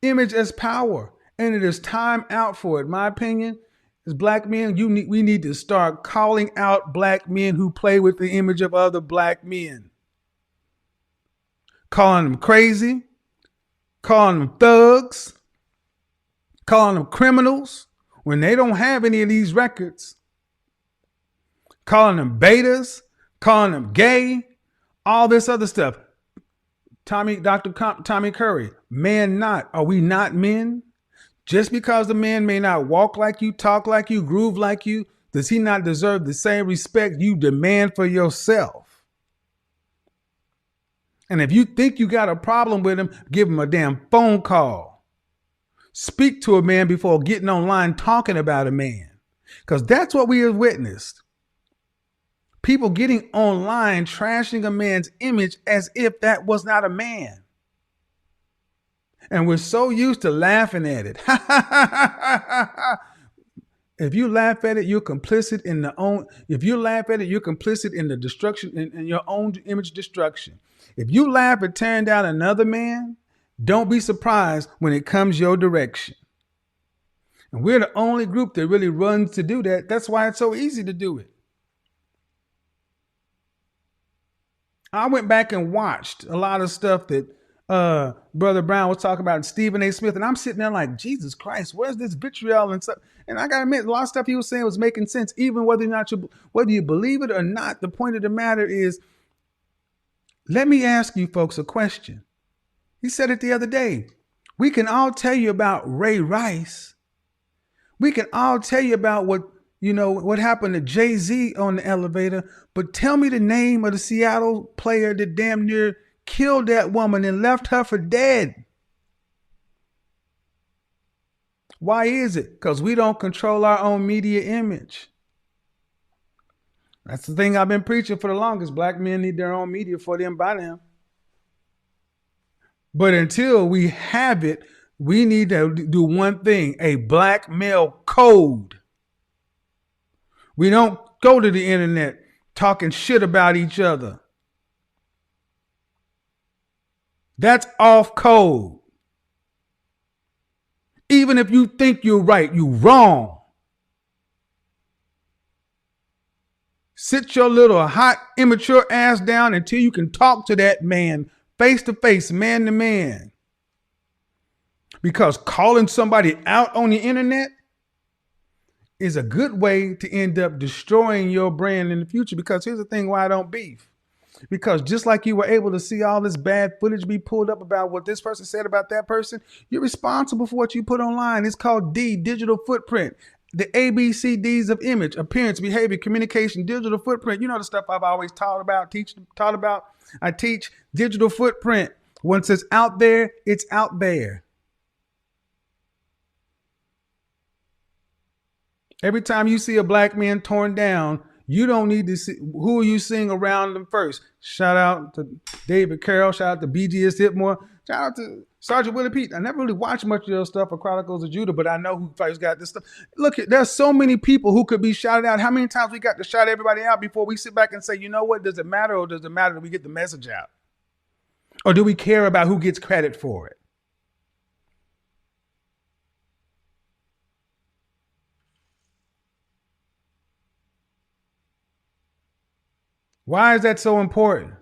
Image as power. And it is time out for it. My opinion, as black men, we need to start calling out black men who play with the image of other black men. Calling them crazy, calling them thugs, calling them criminals when they don't have any of these records, calling them betas, calling them gay, all this other stuff. Dr. Tommy Curry, man not. Are we not men? Just because the man may not walk like you, talk like you, groove like you, does he not deserve the same respect you demand for yourself? And if you think you got a problem with him, give him a damn phone call. Speak to a man before getting online talking about a man. Because that's what we have witnessed. People getting online trashing a man's image as if that was not a man. And we're so used to laughing at it. If you laugh at it, you're complicit in the destruction, in your own image destruction. If you laugh at tearing down another man, don't be surprised when it comes your direction. And we're the only group that really runs to do that. That's why it's so easy to do it. I went back and watched a lot of stuff that Brother Brown was talking about, Stephen A. Smith, and I'm sitting there like, Jesus Christ, where's this vitriol and stuff? And I gotta admit, a lot of stuff he was saying was making sense, even whether you believe it or not. The point of the matter is, let me ask you folks a question. He said it the other day. We can all tell you about Ray Rice. We can all tell you about what happened to Jay-Z on the elevator, but tell me the name of the Seattle player that damn near killed that woman and left her for dead. Why is it? Because we don't control our own media image. That's the thing I've been preaching for the longest. Black men need their own media for them, by them. But until we have it, we need to do one thing, a black male code. We don't go to the internet talking shit about each other. That's off code. Even if you think you're right, you're wrong. Sit your little hot, immature ass down until you can talk to that man face to face, man to man. Because calling somebody out on the internet is a good way to end up destroying your brand in the future. Because here's the thing why I don't beef. Because just like you were able to see all this bad footage be pulled up about what this person said about that person, you're responsible for what you put online. It's called digital footprint. The ABCDs of image, appearance, behavior, communication, digital footprint. You know the stuff I've always taught about. I teach digital footprint. Once it's out there, it's out there. Every time you see a black man torn down, you don't need to see who are you seeing around them first. Shout out to David Carroll. Shout out to BGS Hitmore. Shout out to Sergeant Willie Pete. I never really watched much of your stuff for Chronicles of Judah, but I know who first got this stuff. Look, there's so many people who could be shouted out. How many times we got to shout everybody out before we sit back and say, you know what, does it matter, or does it matter that we get the message out? Or do we care about who gets credit for it? Why is that so important?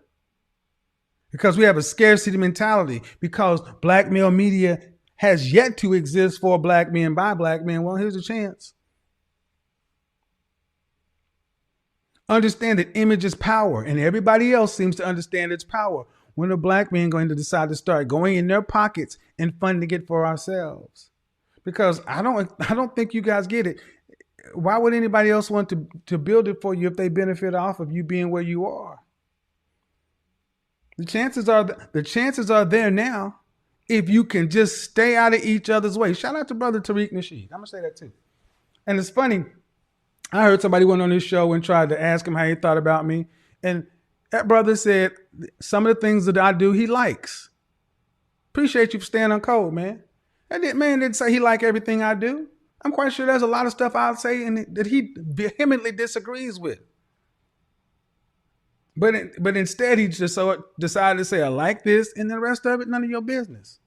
Because we have a scarcity mentality. Because black male media has yet to exist for black men by black men. Well, here's a chance. Understand that image is power, and everybody else seems to understand its power. When are black men going to decide to start going in their pockets and funding it for ourselves? Because I don't think you guys get it. Why would anybody else want to build it for you if they benefit off of you being where you are? The chances are there now if you can just stay out of each other's way. Shout out to Brother Tariq Nasheed. I'm going to say that too. And it's funny. I heard somebody went on his show and tried to ask him how he thought about me. And that brother said some of the things that I do, he likes. Appreciate you for staying on code, man. That man didn't say he liked everything I do. I'm quite sure there's a lot of stuff I'll say that he vehemently disagrees with. But instead, he just decided to say, I like this, and the rest of it, none of your business.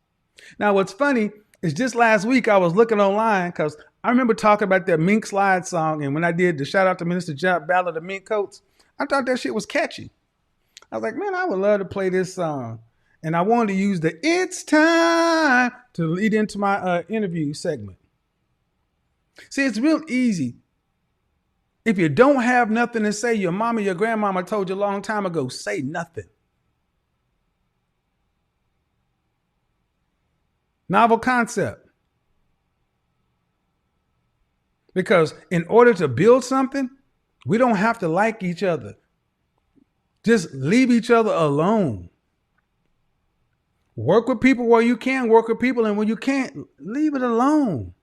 Now, what's funny, It's just last week I was looking online because I remember talking about that Mink Slide song, and when I did the shout out to Minister Jump Ballad of Mink Coats, I thought that shit was catchy. I was like, man, I would love to play this song. And I wanted to use the "It's Time" to lead into my interview segment. See, it's real easy. If you don't have nothing to say, your mama, your grandmama told you a long time ago, say nothing. Novel concept. Because in order to build something, we don't have to like each other. Just leave each other alone. Work with people where you can work with people, and when you can't, leave it alone.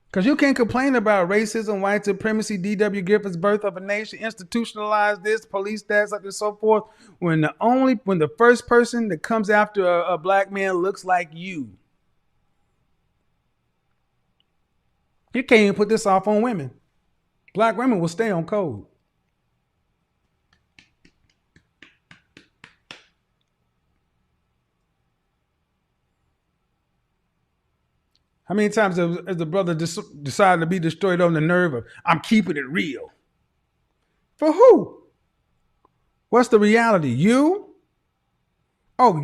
Because you can't complain about racism, white supremacy, D.W. Griffith's Birth of a Nation, institutionalize this, police that, such and so forth, when the first person that comes after a black man looks like you. You can't even put this off on women. Black women will stay on code. How many times has the brother decided to be destroyed on the nerve of, I'm keeping it real? For who? What's the reality? You? Oh,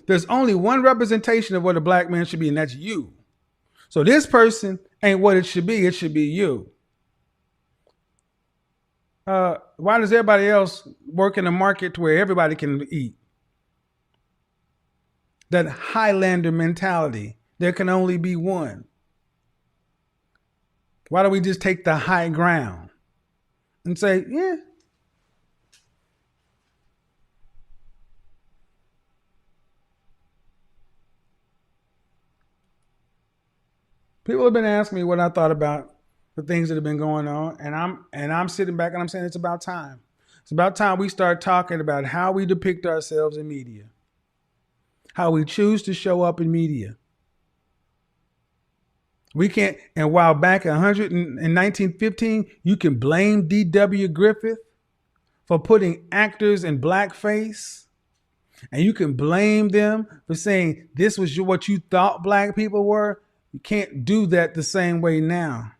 there's only one representation of what a black man should be, and that's you. So this person ain't what it should be. It should be you. Why does everybody else work in a market to where everybody can eat? That Highlander mentality. There can only be one. Why don't we just take the high ground and say, yeah. People have been asking me what I thought about the things that have been going on, and I'm sitting back and I'm saying it's about time. It's about time we start talking about how we depict ourselves in media, how we choose to show up in media. We can't, and while back in 1915, you can blame D.W. Griffith for putting actors in blackface, and you can blame them for saying this was what you thought black people were. You can't do that the same way now.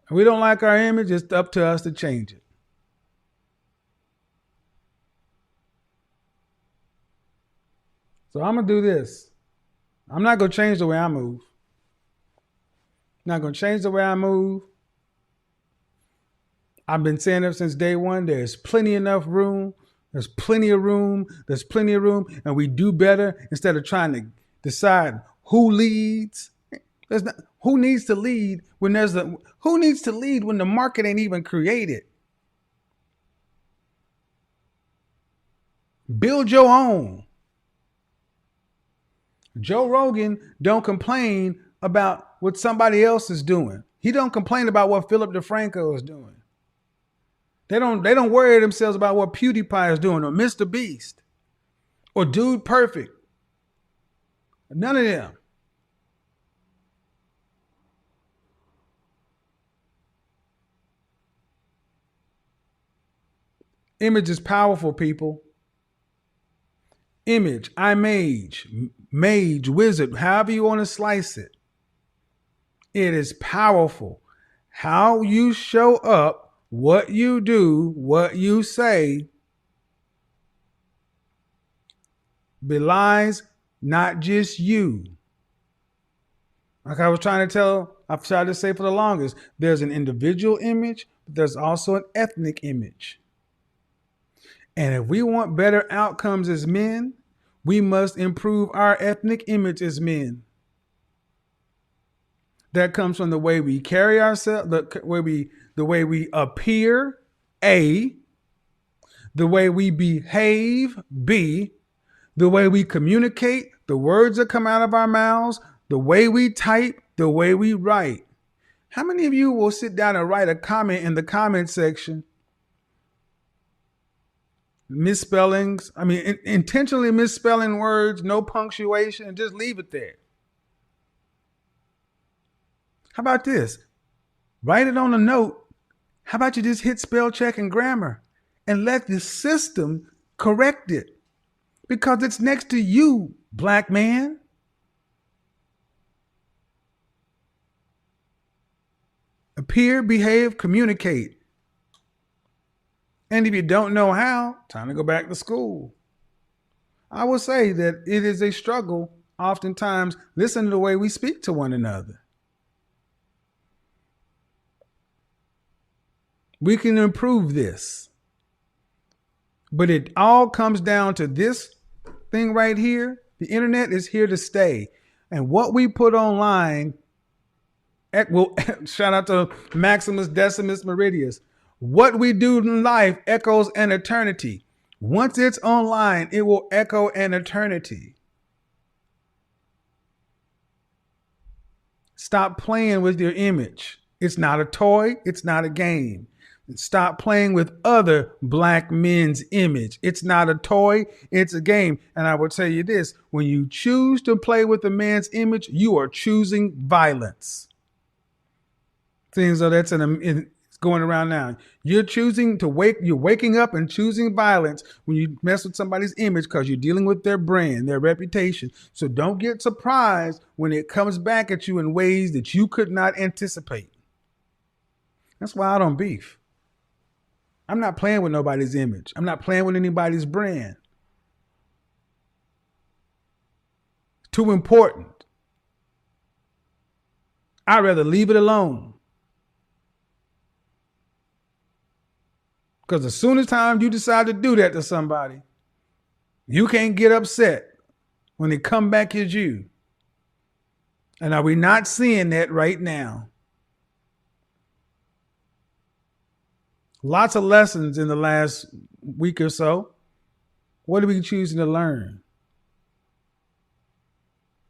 If we don't like our image, it's up to us to change it. So I'm going to do this. I'm not going to change the way I move. I'm not going to change the way I move. I've been saying it since day one. There's plenty enough room. There's plenty of room. There's plenty of room. And we do better instead of trying to decide who leads. Who needs to lead when who needs to lead when the market ain't even created? Build your own. Joe Rogan don't complain about what somebody else is doing. He don't complain about what Philip DeFranco is doing. They don't worry themselves about what PewDiePie is doing or Mr. Beast or Dude Perfect. None of them. Image is powerful, people. Image, mage, wizard, however you want to slice it. It is powerful. How you show up, what you do, what you say belies not just you. Like I've tried to say for the longest, there's an individual image, but there's also an ethnic image. And if we want better outcomes as men, we must improve our ethnic image as men. That comes from the way we carry ourselves, the way we appear, A, the way we behave, B, the way we communicate, the words that come out of our mouths, the way we type, the way we write. How many of you will sit down and write a comment in the comment section? Misspellings, intentionally misspelling words, no punctuation, and just leave it there. How about this? Write it on a note. How about you just hit spell check and grammar and let the system correct it, because it's next to you, black man. Appear, behave, communicate. And if you don't know how, time to go back to school. I will say that it is a struggle oftentimes. Listen to the way we speak to one another. We can improve this. But it all comes down to this thing right here. The internet is here to stay. And what we put online, well, shout out to Maximus Decimus Meridius. What we do in life echoes an eternity. Once it's online, it will echo an eternity. Stop playing with your image. It's not a toy. It's not a game. Stop playing with other black men's image. It's not a toy. It's a game. And I will tell you this, when you choose to play with a man's image, you are choosing violence. Things so that's it's going around now. You're waking up and choosing violence when you mess with somebody's image, because you're dealing with their brand, their reputation. So don't get surprised when it comes back at you in ways that you could not anticipate. That's why I don't beef. I'm not playing with nobody's image. I'm not playing with anybody's brand. Too important. I'd rather leave it alone. Because as soon as time you decide to do that to somebody, you can't get upset when they come back as you. And are we not seeing that right now? Lots of lessons in the last week or so. What are we choosing to learn?